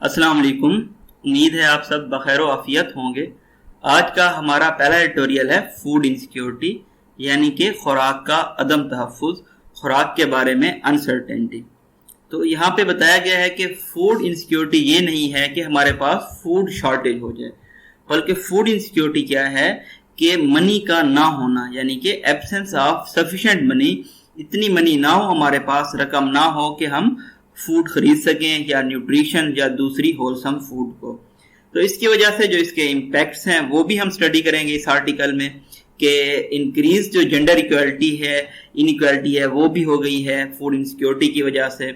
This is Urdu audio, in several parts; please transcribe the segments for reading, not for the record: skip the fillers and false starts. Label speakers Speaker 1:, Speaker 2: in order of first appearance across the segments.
Speaker 1: السلام علیکم، امید ہے آپ سب بخیر و عافیت ہوں گے۔ آج کا ہمارا پہلا ایڈیٹوریل ہے فوڈ انسیکیورٹی، یعنی کہ خوراک کا عدم تحفظ، خوراک کے بارے میں انسرٹینٹی۔ تو یہاں پہ بتایا گیا ہے کہ فوڈ انسیکیورٹی یہ نہیں ہے کہ ہمارے پاس فوڈ شارٹیج ہو جائے، بلکہ فوڈ انسیکیورٹی کیا ہے کہ منی کا نہ ہونا، یعنی کہ ایبسنس آف سفیشینٹ منی، اتنی منی نہ ہو، ہمارے پاس رقم نہ ہو کہ ہم فوڈ خرید سکیں یا نیوٹریشن یا دوسری ہولسم فوڈ کو۔ تو اس کی وجہ سے جو اس کے امپیکٹس ہیں وہ بھی ہم سٹڈی کریں گے اس آرٹیکل میں، کہ انکریز جو جنڈر ایکویلٹی ہے، انیکویلٹی ہے، وہ بھی ہو گئی ہے فوڈ انسیکیورٹی کی وجہ سے۔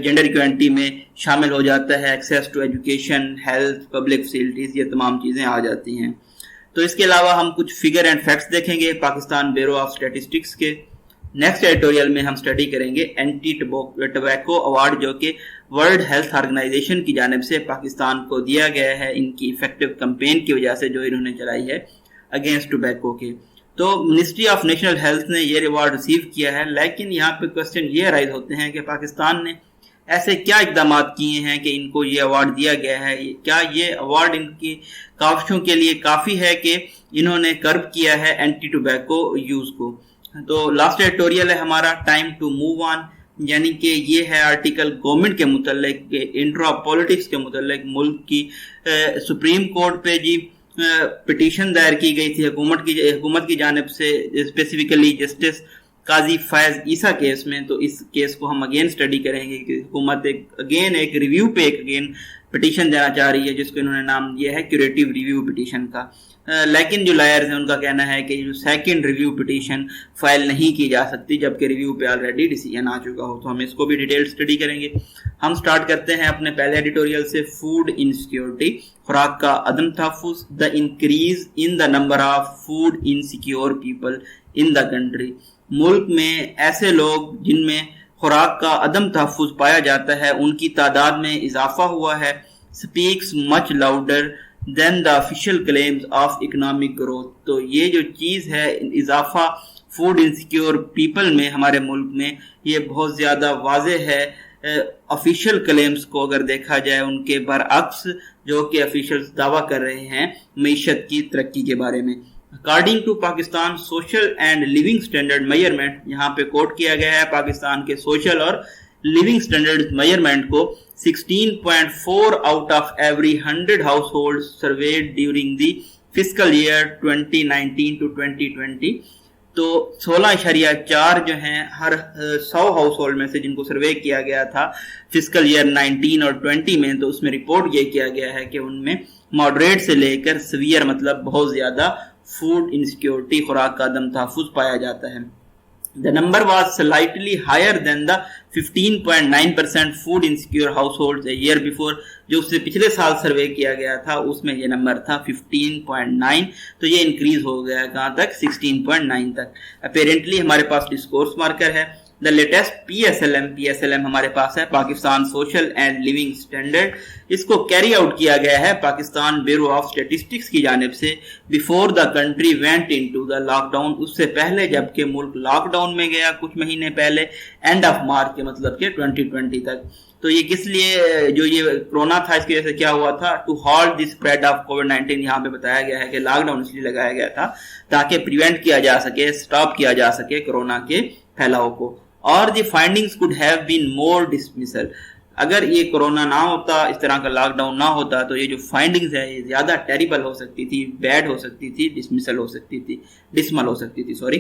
Speaker 1: جنڈر ایکویلٹی میں شامل ہو جاتا ہے access to education, health, public facilities, یہ تمام چیزیں آ جاتی ہیں۔ تو اس کے علاوہ ہم کچھ فگر اینڈ فیکٹس دیکھیں گے پاکستان بیورو آف اسٹیٹسٹکس کے۔ نیکسٹ ایڈیٹوریل میں ہم سٹڈی کریں گے اینٹی ٹبیکو ایوارڈ، جو کہ ورلڈ ہیلتھ آرگنائزیشن کی جانب سے پاکستان کو دیا گیا ہے ان کی ایفیکٹو کمپین کی وجہ سے جو انہوں نے چلائی ہے اگینسٹ ٹوبیکو کے۔ تو منسٹری آف نیشنل ہیلتھ نے یہ ایوارڈ ریسیو کیا ہے، لیکن یہاں پہ کوسچن یہ رائز ہوتے ہیں کہ پاکستان نے ایسے کیا اقدامات کیے ہیں کہ ان کو یہ ایوارڈ دیا گیا ہے؟ کیا یہ ایوارڈ ان کی کاوشوں کے لیے کافی ہے کہ انہوں نے کرب کیا ہے اینٹی ٹوبیکو یوز کو؟ تو لاسٹ ایڈیٹوریل ہے ہمارا ٹائم ٹو موو آن، یعنی کہ یہ ہے آرٹیکل گورنمنٹ کے متعلق، انٹرا پولیٹکس کے متعلق۔ ملک کی سپریم کورٹ پہ پٹیشن دائر کی گئی تھی حکومت کی جانب سے، اسپیسیفکلی جسٹس قاضی فیض عیسیٰ کیس میں۔ تو اس کیس کو ہم اگین سٹڈی کریں گے کہ حکومت ایک ریویو پہ پٹیشن دینا چاہ رہی ہے، جس کو انہوں نے نام دیا ہے کیوریٹیو ریویو پٹیشن کا۔ لیکن جو لائرز ہیں ان کا کہنا ہے کہ جو سیکنڈ ریویو پٹیشن فائل نہیں کی جا سکتی جبکہ ریویو پہ آلریڈی ڈیسیژن آ چکا ہو۔ تو ہم اس کو بھی ڈیٹیل سٹڈی کریں گے۔ ہم سٹارٹ کرتے ہیں اپنے پہلے ایڈیٹوریل سے، فوڈ انسیکیورٹی، خوراک کا عدم تحفظ، the increase in the number of food insecure people in the country. ملک میں ایسے لوگ جن میں خوراک کا عدم تحفظ پایا جاتا ہے ان کی تعداد میں اضافہ ہوا ہے، speaks much louder than the official claims of economic growth. تو یہ جو چیز ہے اضافہ فوڈ انسیکیور پیپل میں ہمارے ملک میں، یہ بہت زیادہ واضح ہے آفیشیل کلیمز کو اگر دیکھا جائے ان کے برعکس جو کہ آفیشیلز دعویٰ کر رہے ہیں معیشت کی ترقی کے بارے میں۔ According to Pakistan social and living standard measurement, یہاں پہ کوٹ کیا گیا ہے پاکستان کے سوشل اور لیونگ اسٹینڈرڈ میجرمنٹ کو، 16.4 out of every 100 household surveyed during the fiscal year 2019 to 2020۔ تو 16.4 جو ہیں ہر 100 ہاؤس ہولڈ میں سے جن کو سروے کیا گیا تھا فسکل ایئر 19 اور 20 میں، تو اس میں رپورٹ یہ کیا گیا ہے کہ ان میں ماڈریٹ سے لے کر سیویئر، مطلب بہت زیادہ فوڈ انسیکیورٹی، خوراک کا عدم تحفظ پایا جاتا ہے۔ The number was slightly higher than the 15.9% food insecure households a year before، جو اس سے پچھلے سال سروے کیا گیا تھا اس میں یہ نمبر تھا 15.9، تو یہ انکریز ہو گیا کہاں تک؟ 16.9 تک۔ اپیرنٹلی ہمارے پاس ڈسکورس مارکر ہے، the latest P S L M ہمارے پاس ہے، Pakistan social and living standard. اس کو کیری آؤٹ کیا گیا ہے پاکستان بیورو آف اسٹیٹسٹکس کی جانب سے before the country went into the lockdown, اس سے پہلے جبکہ ملک لاک ڈاؤن میں گیا کچھ مہینے پہلے، اینڈ آف مارچ کے مطلب کہ 2020 تک۔ تو یہ کس لیے، جو یہ کرونا تھا اس کی وجہ سے کیا ہوا تھا؟ To halt the spread of کووڈ-19، یہاں پہ بتایا گیا ہے کہ لاک ڈاؤن اس لیے لگایا گیا تھا تاکہ پریونٹ کیا جا سکے، اسٹاپ کیا جا سکے کرونا کے پھیلاؤ کو۔ اور the findings could have been more dismissal، اگر یہ کرونا نہ ہوتا، اس طرح کا لاک ڈاؤن نہ ہوتا تو یہ جو فائنڈنگز ہے یہ زیادہ ٹیریبل ہو سکتی تھی، بیڈ ہو سکتی تھی، ڈسمل ہو سکتی تھی سوری۔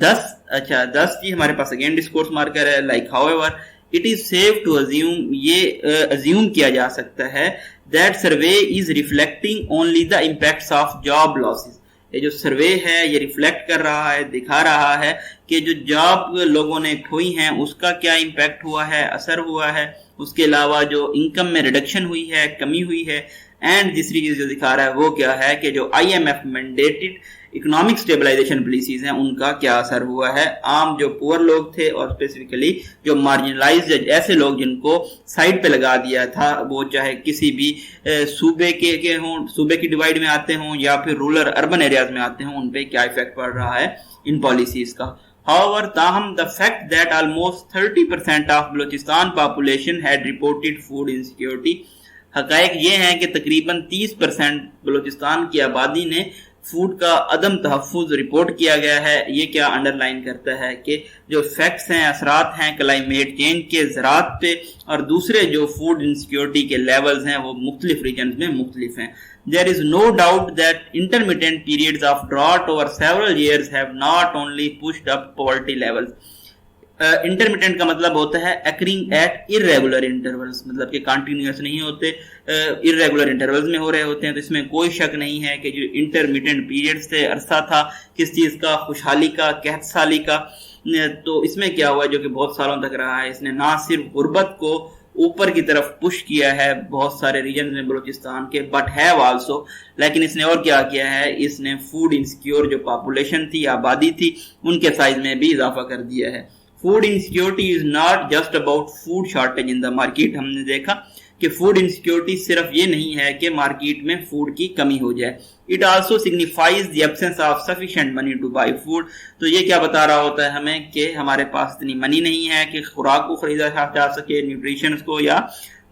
Speaker 1: 10 جی ہمارے پاس اگین ڈسکورس مارکر ہے، like however it is safe to assume، یہ assume کیا جا سکتا ہے that survey is reflecting only the impacts of job losses، یہ جو سروے ہے یہ ریفلیکٹ کر رہا ہے، دکھا رہا ہے کہ جو جاب لوگوں نے کھوئی ہیں اس کا کیا امپیکٹ ہوا ہے، اثر ہوا ہے، اس کے علاوہ جو انکم میں ریڈکشن ہوئی ہے، کمی ہوئی ہے، اینڈ دوسری چیز جو دکھا رہا ہے وہ کیا ہے کہ جو IMF mandated economic stabilisation policies ہیں ان کا کیا اثر ہوا ہے۔ عام جو پور لوگ تھے اور اسپیسیفکلی جو مارجنلائزڈ ایسے لوگ جن کو سائڈ پہ لگا دیا تھا، وہ چاہے کسی بھی صوبے کے ہوں، صوبے کی ڈیوائڈ میں آتے ہوں یا پھر رورل اربن ایریاز میں آتے ہوں، ان پہ کیا افیکٹ پڑ رہا ہے ان پالیسیز کا۔ However, تاہم the fact that almost 30% of Balochistan population had reported food insecurity، حقائق یہ ہیں کہ تقریباً 30% بلوچستان کی آبادی نے فوڈ کا عدم تحفظ رپورٹ کیا گیا ہے. یہ کیا انڈر لائن کرتا ہے کہ جو فیکٹس ہیں، اثرات ہیں کلائمیٹ چینج کے زراعت پہ اور دوسرے جو فوڈ انسیکیورٹی کے لیولز ہیں وہ مختلف ریجنز میں مختلف ہیں. There is no doubt that intermittent periods of drought over several years have not only pushed up poverty levels. Intermittent کا مطلب ہوتا ہے اکرنگ ایٹ irregular intervals، مطلب کہ کنٹینیوس نہیں ہوتے، irregular intervals میں ہو رہے ہوتے ہیں. تو اس میں کوئی شک نہیں ہے کہ جو انٹرمیٹنٹ پیریڈز تھے، عرصہ تھا کس چیز کا، خوشحالی کا، قحط سالی کا، تو اس میں کیا ہوا جو کہ بہت سالوں تک رہا ہے. اس نے نہ صرف غربت کو اوپر کی طرف پش کیا ہے بہت سارے ریجنز میں بلوچستان کے، بٹ ہیو آلسو، لیکن اس نے اور کیا کیا ہے، اس نے فوڈ انسیکیور جو پاپولیشن تھی، آبادی تھی، ان کے سائز میں بھی اضافہ کر دیا ہے. Food insecurity is not just about food shortage in the market. ہم نے دیکھا کہ فوڈ انسیکیورٹی صرف یہ نہیں ہے کہ مارکیٹ میں فوڈ کی کمی ہو جائے. It also signifies the absence of sufficient money to buy food. تو یہ کیا بتا رہا ہوتا ہے ہمیں کہ ہمارے پاس اتنی منی نہیں ہے کہ خوراک کو خریدا جا سکے، نیوٹریشنز کو یا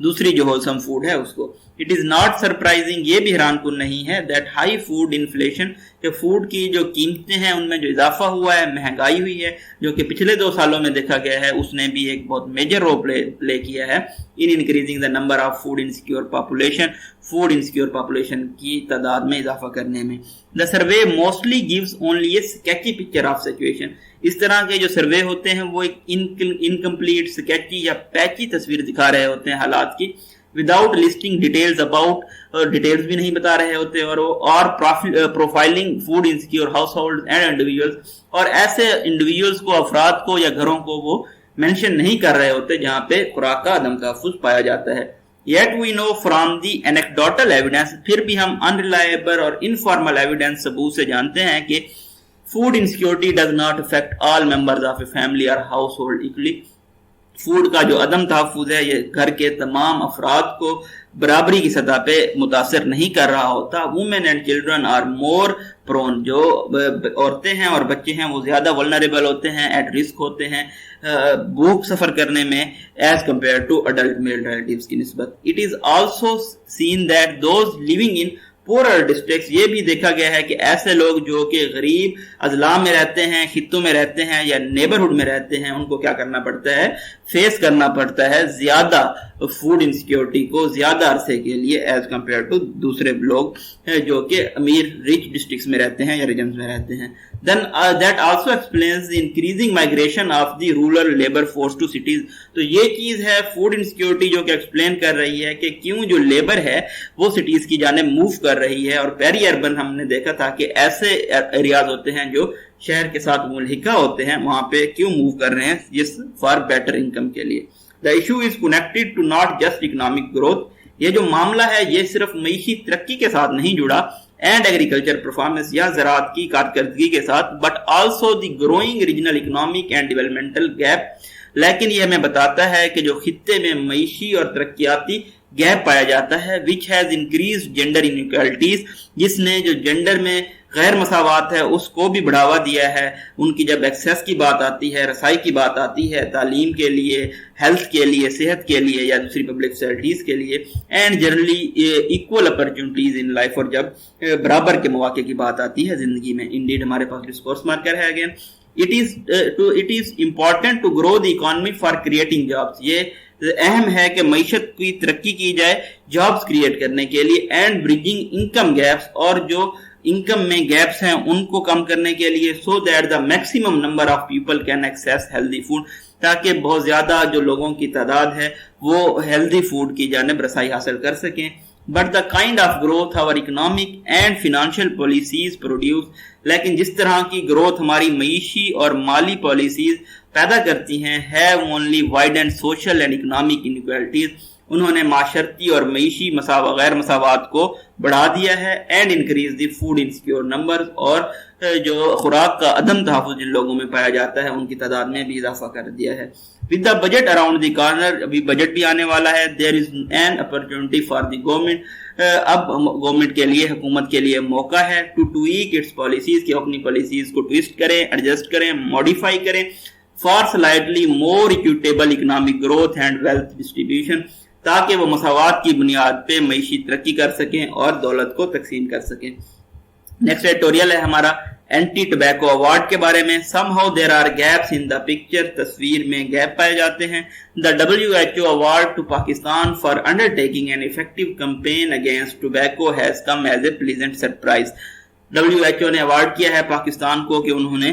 Speaker 1: دوسری جو ہولسم فوڈ ہے اس کو. It is not surprising، یہ بھی حیران کن نہیں ہے، that high food inflation، کہ فوڈ کی جو قیمتیں ہیں ان میں جو اضافہ ہوا ہے، مہنگائی ہوئی ہے جو کہ پچھلے 2 سالوں میں دیکھا گیا ہے، اس نے بھی ایک بہت میجر رول پلے کیا ہے in increasing the number of food insecure population، food insecure population کی تعداد میں اضافہ کرنے میں. The survey mostly gives only a sketchy picture of situation. اس طرح کے جو سروے ہوتے ہیں وہ ایک انکمپلیٹ، اسکیچی یا پیچی تصویر دکھا رہے ہوتے ہیں حالات کی، وداؤٹ لسٹنگ ڈیٹیلز اباؤٹ، اور ڈیٹیلز بھی نہیں بتا رہے ہوتے، اور profiling food insecure house hold and individuals, اور ایسے انڈیویجولز کو، افراد کو یا گھروں کو وہ مینشن نہیں کر رہے ہوتے جہاں پہ خوراک کا عدم تحفظ پایا جاتا ہے. Yet we know from the anecdotal evidence، پھر بھی ہم unreliable اور informal evidence ثبوت سے جانتے ہیں کہ food insecurity does not affect all members of a family or household equally. Food کا جو عدم تحفظ ہے یہ گھر کے تمام افراد کو برابری کی سطح پہ متاثر نہیں کر رہا ہوتا. Women and children are more prone, جو عورتیں ہیں اور بچے ہیں وہ زیادہ ولنریبل ہوتے ہیں، ایٹ رسک ہوتے ہیں بھوک سفر کرنے میں as compare to adult male relatives کی نسبت. It is also seen that those living in poorer districts, یہ بھی دیکھا گیا ہے کہ ایسے لوگ جو کہ غریب اضلاع میں رہتے ہیں، خطوں میں رہتے ہیں یا نیبرہڈ میں رہتے ہیں، ان کو کیا کرنا پڑتا ہے، فیس کرنا پڑتا ہے زیادہ فوڈ انسیکیورٹی کو زیادہ عرصے کے لیے ایز کمپیئر ٹو دوسرے لوگ جو کہ امیر رچ ڈسٹرکٹس میں رہتے ہیں یا ریجنز میں رہتے ہیں. Then that also explains the increasing migration of the rural labor force to cities. تو یہ چیز ہے فوڈ انسیکیورٹی جو کہ ایکسپلین کر رہی ہے کہ کیوں جو لیبر ہے وہ سٹیز کی جانب موو کر رہی ہے. اور پیری اربن ہم نے دیکھا تھا کہ ایسے ایریاز ہوتے ہیں جو شہر کے ساتھ ملحقہ ہوتے ہیں، وہاں پہ کیوں موو کر رہے ہیں، جس فار بیٹر انکم کے لیے. The issue is connected to not just economic growth. یہ جو معاملہ ہے یہ صرف معیشی ترقی کے ساتھ نہیں جڑا اینڈ ایگریکلچر پرفارمنس یا زراعت کی کارکردگی کے ساتھ، but also the growing regional economic and developmental gap. لیکن یہ ہمیں بتاتا ہے کہ جو خطے میں معیشی اور ترقیاتی گیپ پایا جاتا ہے which has increased gender inequalities، جس نے جو جینڈر میں غیر مساوات ہے اس کو بھی بڑھاوا دیا ہے. ان کی جب ایکسیس کی بات آتی ہے، رسائی کی بات آتی ہے تعلیم کے لیے، ہیلتھ کے لیے، صحت کے لیے یا دوسری پبلک فیسلٹیز کے لیے، and generally equal opportunities in life, اور جب برابر کے مواقع کی بات آتی ہے زندگی میں. انڈیڈ ہمارے پاس ڈسکورس مارکر ہے again. It is important to grow the economy for creating jobs. یہ اہم ہے کہ معیشت کی ترقی کی جائے جابز کریٹ کرنے کے لیے، اینڈ بریجنگ انکم گیپس، اور جو انکم میں گیپس ہیں ان کو کم کرنے کے لیے، so that the maximum number of people can access healthy food, تاکہ بہت زیادہ جو لوگوں کی تعداد ہے وہ ہیلدی فوڈ کی جانب رسائی حاصل کر سکیں. But the kind of growth our economic and financial policies produce، لیکن جس طرح کی گروتھ ہماری معیشی اور مالی پالیسیز پیدا کرتی ہیں have only widened social and economic inequalities، انہوں نے معاشرتی اور معیشی غیر مساوات کو بڑھا دیا ہے، and increase the food insecure numbers, اور جو خوراک کا عدم تحفظ جن لوگوں میں پایا جاتا ہے ان کی تعداد میں بھی اضافہ کر دیا ہے. With the budget around the corner، ابھی بجٹ بھی آنے والا ہے، there is an opportunity for the government، اب گورنمنٹ کے لیے، حکومت کے لیے موقع ہے to tweak its policies، کہ اپنی پالیسیز کو ٹویسٹ کریں، ایڈجسٹ کریں، ماڈیفائی کریں for slightly more equitable economic growth and wealth distribution، تاکہ وہ مساوات کی بنیاد پہ معیشی ترقی کر سکیں اور دولت کو تقسیم کر سکیں۔ نیکسٹ ایڈیٹوریل ہے ہمارا اینٹی ٹبیکو ایوارڈ کے بارے میں۔ somehow there are gaps in the picture، تصویر میں گیپ پائے جاتے ہیں۔ the WHO award to Pakistan for undertaking an effective campaign against tobacco has come as a pleasant surprise۔ WHO نے ایوارڈ کیا ہے پاکستان کو کہ انہوں نے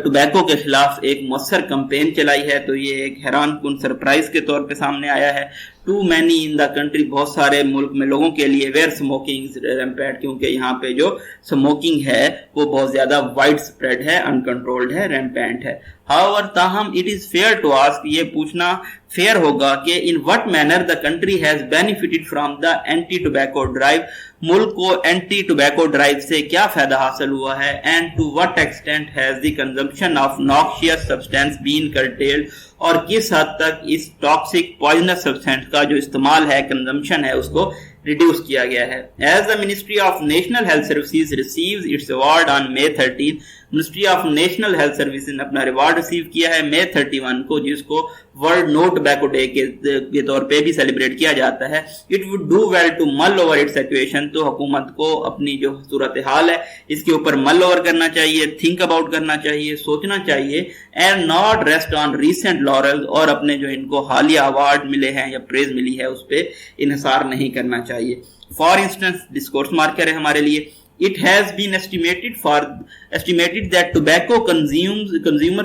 Speaker 1: ٹوبیکو کے خلاف ایک مؤثر کمپین چلائی ہے، تو یہ ایک حیران کن سرپرائز کے طور پہ سامنے آیا ہے۔ Too many in the country, بہت سارے ملک میں لوگوں کے لیے، ویئر اسموکنگ ریمپینٹ، کیونکہ یہاں پہ جو اسموکنگ ہے وہ بہت زیادہ وائڈ اسپریڈ ہے، انکنٹرولڈ ہے، ریمپینٹ ہے۔ however تاہم it is fair to ask, یہ پوچھنا فیئر ہوگا کہ in what manner the country has benefited from the anti tobacco drive, ملک کو اینٹی ٹوبیکو ڈرائیو سے کیا فائدہ حاصل ہوا ہے، and to what extent has the consumption of noxious substance been curtailed, اور کس حد تک اس ٹاکسک پوائزنس سبسٹینس کا جو استعمال ہے، کنزمپشن ہے، اس کو ریڈیوس کیا گیا ہے۔ As the ministry of national health services receives its award on May 13، ministry of national health services نے اپنا ریوارڈ ریسیو کیا ہے May 31 کو، جس کو ورلڈ نو ٹوبیکو ڈے کے طور پہ بھی سیلیبریٹ کیا جاتا ہے۔ It would do well to mull over it situation, تو حکومت کو اپنی جو صورتحال ہے اس کے اوپر مل اوور کرنا چاہیے، تھنک اباؤٹ کرنا چاہیے، سوچنا چاہیے، and not rest on recent Laurel, اور اپنے جو ان کو حالیہ ایوارڈ ملے ہیں یا پریز ملی ہے اس پہ انحصار نہیں کرنا چاہیے۔ فار انسٹنس ڈسکورس مارکر ہے ہمارے لیے۔ It has been estimated that tobacco consumers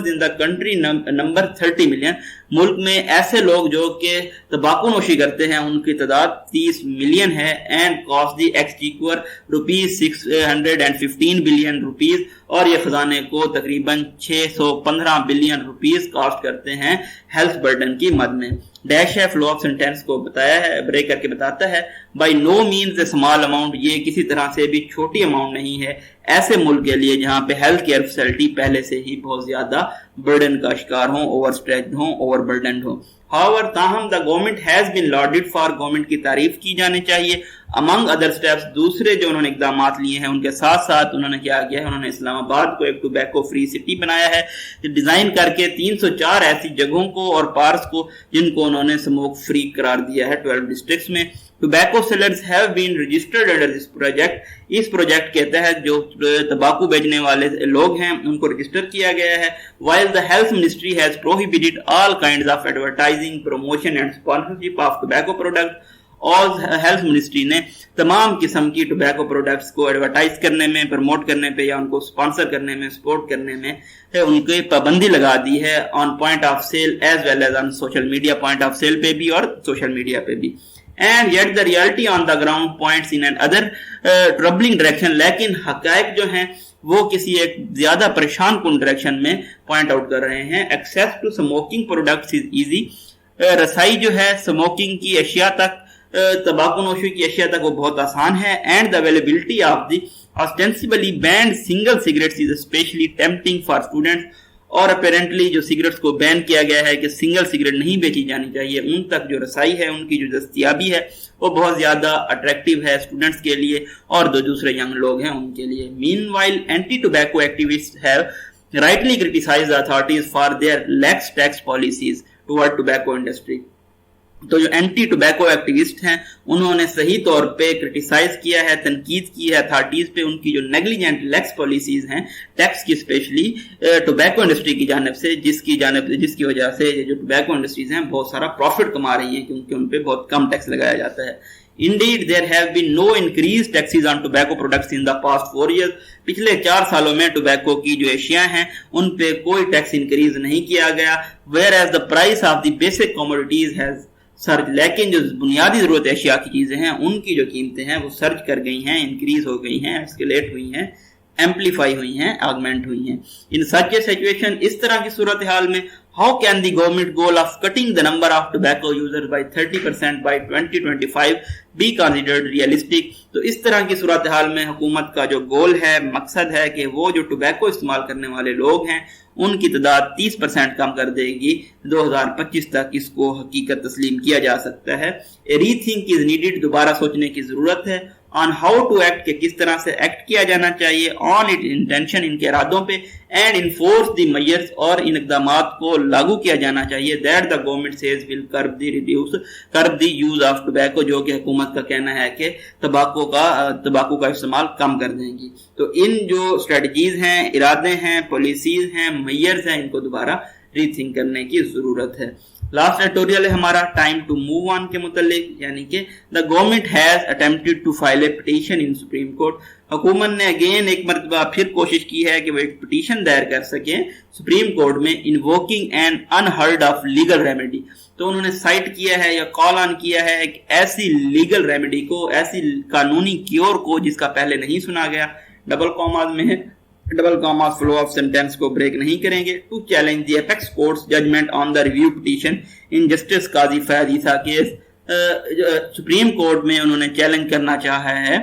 Speaker 1: in the country number 30 million، ملک میں ایسے لوگ جو کہ تمباکو نوشی کرتے ہیں ان کی تعداد 30 ملین ہے، and cost the exchequer ₹615 billion، اور یہ خزانے کو تقریباً 615 بلین روپیز کاسٹ کرتے ہیں ہیلتھ برڈن کی مد میں۔ ڈیش ہے فلو آف سینٹینس کو بتایا ہے، بریک کر کے بتاتا ہے، by no means a small amount, یہ کسی طرح سے بھی چھوٹی اماؤنٹ نہیں ہے ایسے ملک کے لیے جہاں پہ ہیلتھ کیئر فیسلٹی پہلے سے ہی بہت زیادہ برڈن کا شکار ہوں، اوور اسٹریچڈ ہوں، اوور برڈنڈ ہوں۔ however تاہم دا government has been lauded for, government کی تعریف کی جانی چاہیے، among other steps، دوسرے جو انہوں نے اقدامات لیے ہیں ان کے ساتھ ساتھ انہوں نے کیا کیا ہے، انہوں نے اسلام آباد کو ایک ٹوبیکو فری سٹی بنایا ہے، ڈیزائن کر کے 304 ایسی جگہوں کو اور پارکس کو جن کو انہوں نے سموک فری قرار دیا ہے 12 ڈسٹرکٹس میں۔ Tobacco sellers have been registered under this project, اس پروجیکٹ کے تحت جو تمباکو بیچنے والے لوگ ہیں ان کو رجسٹر کیا گیا ہے۔ while the health ministry has prohibited all kinds of advertising, promotion and sponsorship of tobacco products، اور ہیلتھ منسٹری نے تمام قسم کی ٹوبیکو پروڈکٹس کو ایڈورٹائز کرنے میں، پروموٹ کرنے پہ یا ان کو سپانسر کرنے میں، سپورٹ کرنے میں ان کی پابندی لگا دی ہے، on point of sale as well as on social media point of sale پہ بھی اور سوشل میڈیا پہ بھی۔ And yet the reality on the ground points in another troubling direction, لیکن حقائق جو ہیں وہ کسی ایک زیادہ پریشان کن ڈائریکشن میں پوائنٹ آؤٹ کر رہے ہیں۔ Access to smoking products is easy, رسائی جو ہے اسموکنگ کی اشیاء تک، تمباکو نوشی کی اشیاء تک وہ بہت آسان ہے۔ And the availability of the ostensibly banned single cigarettes is especially tempting for students، اور اپیرنٹلی جو سگریٹس کو بین کیا گیا ہے کہ سنگل سگریٹ نہیں بیچی جانی چاہیے، ان تک جو رسائی ہے، ان کی جو دستیابی ہے وہ بہت زیادہ اٹریکٹیو ہے اسٹوڈنٹس کے لیے اور جو دوسرے ینگ لوگ ہیں ان کے لیے۔ Meanwhile anti tobacco activist have rightly criticized the authorities for their lax tax policies toward tobacco industry۔ تو جو اینٹی ٹوبیکو ایکٹیوسٹ ہیں انہوں نے صحیح طور پہ کرٹیسائز کیا ہے، تنقید کی ہے اتھارٹیز پہ، ان کی جو نیگلیجنٹ لیکس پالیسیز ہیں ٹیکس کی، اسپیشلی ٹوبیکو انڈسٹری کی جانب سے، جس کی وجہ سے جو ٹوبیکو انڈسٹریز ہیں بہت سارا پروفٹ کما رہی ہیں کیونکہ ان پہ بہت کم ٹیکس لگایا جاتا ہے۔ Indeed, there have been no increased taxes on tobacco products in the past 4 years۔ پچھلے 4 سالوں میں ٹوبیکو کی جو اشیاء ہیں ان پہ کوئی ٹیکس انکریز نہیں کیا گیا۔ Whereas the price of the basic commodities has surged، لیکن جو بنیادی ضرورت اشیاء کی چیزیں ہیں ان کی جو قیمتیں ہیں وہ سرج کر گئی ہیں، انکریز ہو گئی ہیں، ایسکیلیٹ ہوئی ہیں، ایمپلیفائی ہوئی ہیں، آگمنٹ ہوئی ہیں۔ In such a situation، اس طرح کی صورتحال میں how can the government goal of cutting the number of tobacco users by 30% by 2025 be considered realistic؟ تو اس طرح کی صورتحال میں حکومت کا جو گول ہے، مقصد ہے کہ وہ جو ٹوبیکو استعمال کرنے والے لوگ ہیں ان کی تعداد 30% کم کر دے گی. 2025 تک اس کو حقیقت تسلیم کیا جا سکتا ہے. ری تھنک از نیڈڈ, دوبارہ سوچنے کی ضرورت ہے. on how to act, کہ کس طرح سے ایکٹ کیا جانا چاہیے, on its intention, ان کے ارادوں پہ, and enforce the measures, اور ان اقدامات کو لاگو کیا جانا چاہیے, that the government says will curb the use of tobacco, جو کہ حکومت کا کہنا ہے کہ تمباکو کا استعمال کم کر دیں گی. تو ان جو اسٹریٹجیز ہیں, ارادے ہیں, پالیسیز ہیں, میئرز ہیں, ان کو دوبارہ ری تھنک کرنے کی ضرورت ہے. لاسٹ ایڈیٹوریل ہے ہمارا ٹائم ٹو موو آن کے متعلق, یعنی کہ the government has attempted to file a petition in supreme court. حکومت نے اگین ایک مرتبہ پھر کوشش کی ہے کہ وہ ایک پٹیشن دائر کر سکیں سپریم کورٹ میں, invoking an unheard of legal remedy. تو انہوں نے سائٹ کیا ہے یا کال آن کیا ہے ایک ایسی لیگل ریمیڈی کو, ایسی قانونی کیور کو جس کا پہلے نہیں سنا گیا. ڈبل کاماز میں ہے, double commas flow of sentence کو بریک نہیں کریں گے. To challenge the apex court's judgment on the review petition in Justice Qazi Faez Isa case. Supreme court میں انہوں نے چیلنج کرنا چاہا ہے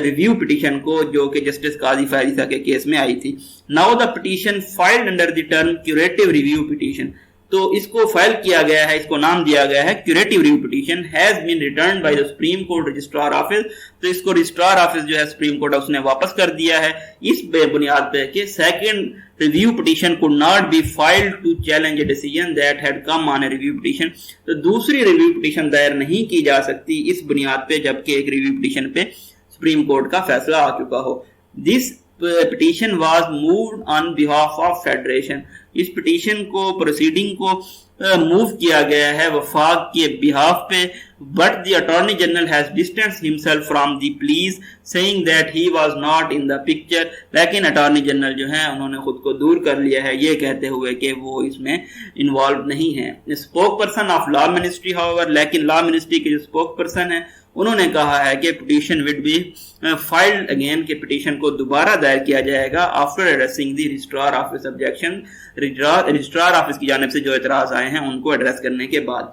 Speaker 1: ریویو پٹیشن کو جو کہ جسٹس قاضی فیاض عیسیٰ کے کیس میں آئی تھی. Now the petition filed under the term curative review petition, تو اس کو فائل کیا گیا ہے, اس کو نام دیا گیا ہے curative review petition, has been returned by the supreme court registrar office. تو اس کو رجسٹرار آفس جو ہے سپریم کورٹ اس نے واپس کر دیا ہے اس بنیاد پہ کہ second review petition could not be filed to challenge a decision that had come on a review petition. تو دوسری ریویو پٹیشن دائر نہیں کی جا سکتی اس بنیاد پہ جبکہ ایک ریویو پٹیشن پہ سپریم کورٹ کا فیصلہ آ چکا ہو. This petition was moved on behalf of federation. اس پٹیشن کو, پروسیڈنگ کو موو کیا گیا ہے وفاق کے بہاف پہ. But the Attorney General has distanced himself from the pleas, saying that he was not in the picture. لیکن Attorney General جو ہیں انہوں نے خود کو دور کر لیا ہے یہ کہتے ہوئے کہ وہ اس میں انوالو نہیں ہیں. Spoke person of law ministry however, لیکن لا منسٹری کے جو اسپوک پرسن ہیں انہوں نے کہا ہے کہ petition would be filed again, کہ پٹیشن کو دوبارہ دائر کیا جائے گا after addressing the registrar office objection, registrar office کی جانب سے جو اعتراض آئے ہیں ان کو ایڈریس کرنے کے بعد.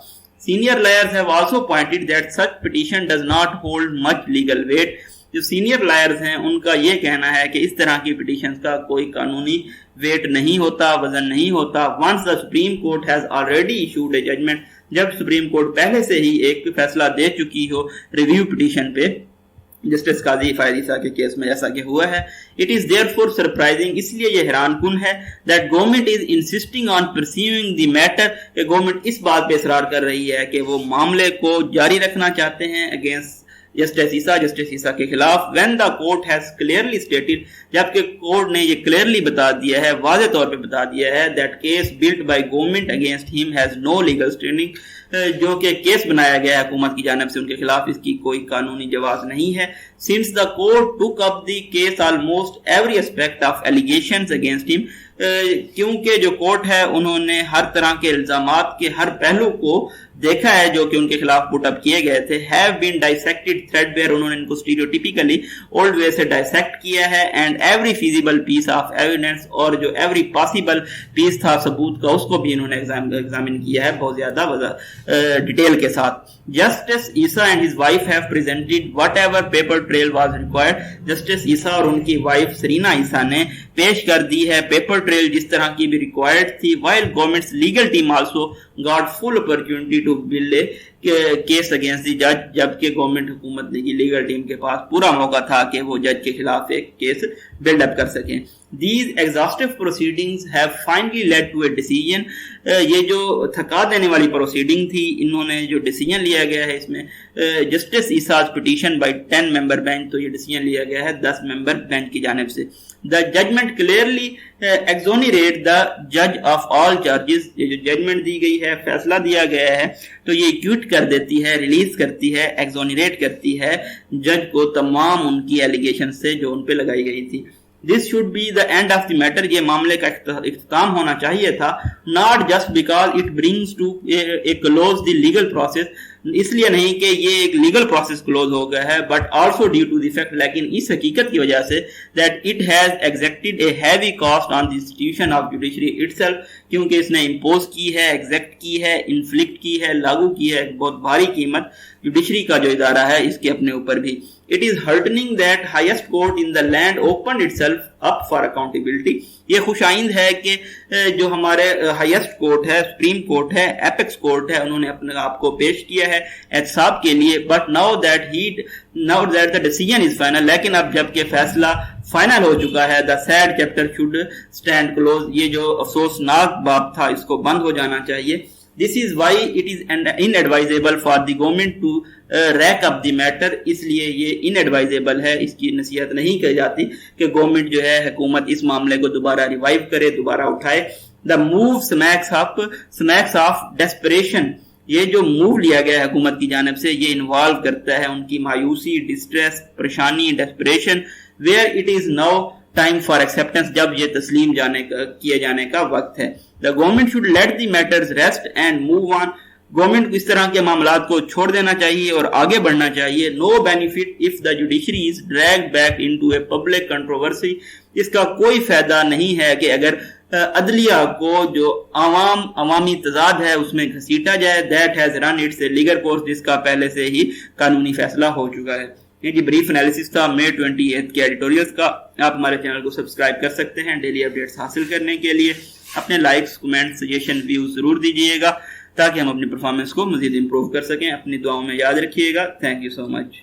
Speaker 1: Senior lawyers have also pointed that such petition does not hold much legal weight. جو سینئر لائرز ہیں ان کا یہ کہنا ہے کہ اس طرح کی پٹیشنز کا کوئی قانونی ویٹ نہیں ہوتا, وزن نہیں ہوتا. Once the Supreme Court has already issued a judgment, جب سپریم کورٹ پہلے سے ہی ایک فیصلہ دے چکی ہو ریویو پٹیشن پہ جسٹس قاضی فیاض عیسیٰ کے کیس میں جیسا کہ ہوا ہے, it is therefore surprising, اس لیے یہ حیران کن ہے, that government is insisting on pursuing the matter, کہ گورنمنٹ اس بات پہ اصرار کر رہی ہے کہ وہ معاملے کو جاری رکھنا چاہتے ہیں against جسٹس عیسیٰ کے خلاف, when the court has clearly stated, جبکہ کورٹ نے یہ کلیئرلی بتا دیا ہے, واضح طور پہ بتا دیا ہے, that case built by government against him has no legal standing, جو کہ کیس بنایا گیا ہے حکومت کی جانب سے ان کے خلاف, اس کی کوئی قانونی جواز نہیں ہے. Since the court took up the case almost every aspect of allegations against him, کیونکہ جو کورٹ ہے انہوں نے ہر طرح کے الزامات کے ہر پہلو کو دیکھا ہے جو کہ ان کے خلاف پٹ اپ کیے گئے تھے. have been dissected threadbare, انہوں نے ان کو stereotypically old way سے dissect کیا ہے, and every feasible piece of evidence, اور جو every possible piece تھا ثبوت کا اس کو بھی انہوں نے ایگزامن کیا ہے بہت زیادہ ڈیٹیل کے ساتھ. Justice Issa and his wife have presented whatever paper trail was required. Justice Issa اور ان کی وائف سرینا عیسیٰ نے پیش کر دی ہے پیپر ٹریل جس طرح کی بھی ریکوائرڈ تھی. while government's legal team also got full opportunity to build a case against the judge, جبکہ گورنمنٹ حکومت کی لیگل ٹیم کے پاس پورا موقع تھا کہ وہ جج کے خلاف ایک کیس بلڈ اپ کر سکیں. These exhaustive proceedings have finally led to a decision. یہ جو تھکا دینے والی پروسیڈنگ تھی, انہوں نے جو ڈیسیجن لیا گیا ہے اس میں justice عیسیٰ's petition by 10 member bench, تو یہ ڈیسیجن لیا گیا ہے 10 ممبر بینچ کی جانب سے. The judgment clearly exonerate the judge of all charges. یہ جو ججمنٹ دی گئی ہے, فیصلہ دیا گیا ہے, تو یہ ایکیوٹ کر دیتی ہے, ریلیز کرتی ہے, ایگزونریٹ کرتی ہے جج کو تمام ان کی ایلیگیشن سے جو ان پہ لگائی گئی تھی. This should be the end of the matter. یہ معاملے کا اختتام ہونا چاہیے تھا. Not just because it brings to a close the legal process, اس لیے نہیں کہ یہ ایک لیگل پروسیس کلوز ہو گیا ہے, but also due to the fact, لیکن اس حقیقت کی وجہ سے that it has exacted a heavy cost on the institution of judiciary itself, کیونکہ اس نے امپوز کی ہے, ایگزیکٹ کی ہے, انفلکٹ کی ہے, لاگو کی ہے, ایک بہت بھاری قیمت جوڈیشری کا جو ادارہ ہے اس کے اپنے اوپر بھی. It is heartening that highest court in the land opened itself up for accountability. یہ خوش آئند ہے کہ جو ہمارے ہائیسٹ کورٹ ہے, سپریم کورٹ ہے, ایپیکس کورٹ ہے, انہوں نے اپنے آپ کو پیش کیا ہے احتساب کے لیے. But now that the decision is final, لیکن اب جب کہ فیصلہ فائنل ہو چکا ہے, the sad chapter should stand closed. یہ جو افسوسناک باب تھا اس کو بند ہو جانا چاہیے. This is why it is inadvisable for the government to rack up the matter. اس لیے یہ inadvisable ہے, اس کی نصیحت نہیں کی جاتی کہ گورنمنٹ جو ہے, حکومت اس معاملے کو دوبارہ ریوائیو کرے, دوبارہ اٹھائے. The move smacks of desperation. یہ جو موو لیا گیا ہے حکومت کی جانب سے, یہ انوالو کرتا ہے ان کی مایوسی, ڈسٹریس, پریشانی, desperation, where it is now time for acceptance, جب یہ تسلیم کیے جانے کا وقت ہے. The government should let the matters rest and move on. Government کو اس طرح کے معاملات کو چھوڑ دینا چاہیے اور آگے بڑھنا چاہیے. No benefit if the judiciary is dragged back into a public controversy. اس کا کوئی فائدہ نہیں ہے کہ اگر عدلیہ کو جو عوامی تضاد ہے اس میں گھسیٹا جائے. That has run its legal course, جس کا پہلے سے ہی قانونی فیصلہ ہو چکا ہے. یہ جی بریف انالیسس تھا May 28 کے ایڈیٹوریلز کا. آپ ہمارے چینل کو سبسکرائب کر سکتے ہیں ڈیلی اپڈیٹس حاصل کرنے کے لیے. اپنے لائکس, کمنٹ, سجیشن, ویوز ضرور دیجیے گا تاکہ ہم اپنی پرفارمنس کو مزید امپروو کر سکیں. اپنی دعاؤں میں یاد رکھیے گا. Thank you so much.